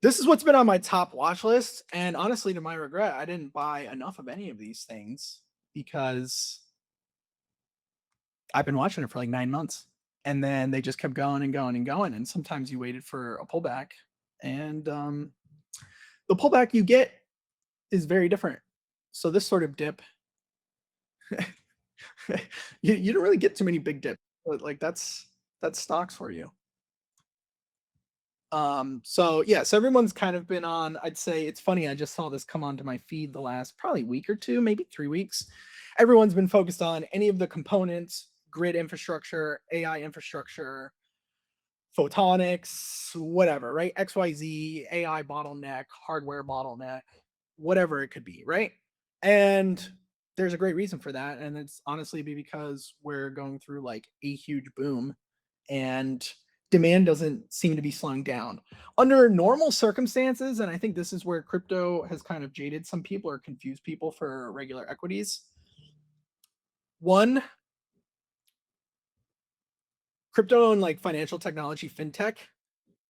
This is what's been on my top watch list, and honestly, to my regret, I didn't buy enough of any of these things because I've been watching it for like 9 months, and then they just kept going and going and going, and sometimes you waited for a pullback, and, the pullback you get is very different. So this sort of dip, you don't really get too many big dips, but, like, that's stocks for you. So yes, everyone's kind of been on. I'd say it's funny. I just saw this come onto my feed the last probably week or two, maybe 3 weeks. Everyone's been focused on any of the components, grid infrastructure, AI infrastructure, photonics, whatever, right? XYZ, AI bottleneck, hardware bottleneck, whatever it could be, right? And there's a great reason for that. And it's honestly because we're going through like a huge boom and demand doesn't seem to be slowing down. Under normal circumstances, and I think this is where crypto has kind of jaded some people or confused people for regular equities. One, crypto and like financial technology, fintech,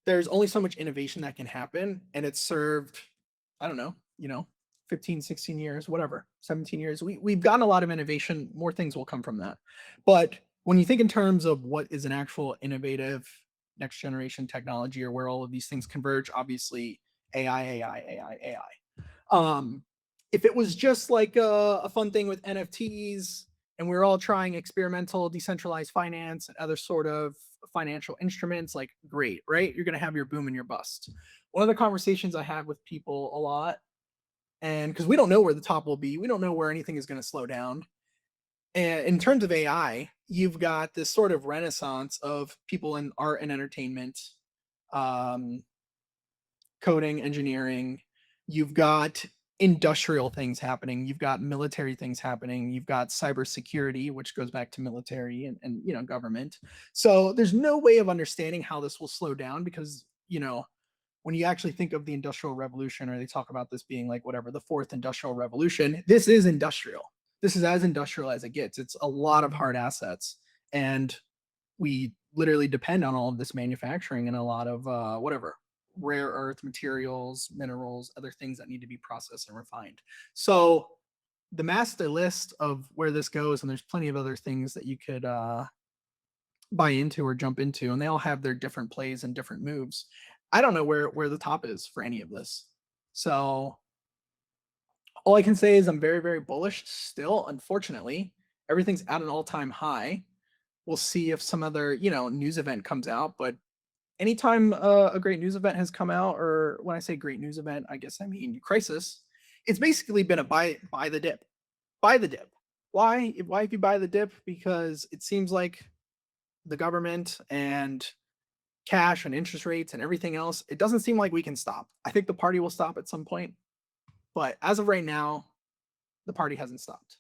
there's only so much innovation that can happen, and it's served, I don't know, 15, 16 years, whatever, 17 years. We've gotten a lot of innovation. More things will come from that. But when you think in terms of what is an actual innovative next generation technology or where all of these things converge, obviously AI. If it was just like a fun thing with NFTs and we are all trying experimental decentralized finance and other sort of financial instruments, like great, right? You're going to have your boom and your bust. One of the conversations I have with people a lot, and because we don't know where the top will be, we don't know where anything is going to slow down. And in terms of AI, you've got this sort of renaissance of people in art and entertainment, um, coding, engineering. You've got industrial things happening. You've got military things happening. You've got cybersecurity, which goes back to military and government. So there's no way of understanding how this will slow down because when you actually think of the industrial revolution, or they talk about this being like whatever the fourth industrial revolution, this is industrial. This is as industrial as it gets. It's a lot of hard assets, and we literally depend on all of this manufacturing and a lot of whatever rare earth materials, minerals, other things that need to be processed and refined. So the master list of where this goes, and there's plenty of other things that you could buy into or jump into, and they all have their different plays and different moves. I don't know where the top is for any of this. So all I can say is I'm very, very bullish still. Unfortunately, everything's at an all-time high. We'll see if some other, news event comes out, but anytime a great news event has come out, or when I say great news event, I guess I mean crisis, it's basically been a buy the dip. Buy the dip. Why if you buy the dip? Because it seems like the government and cash and interest rates and everything else, it doesn't seem like we can stop. I think the party will stop at some point, but as of right now, the party hasn't stopped.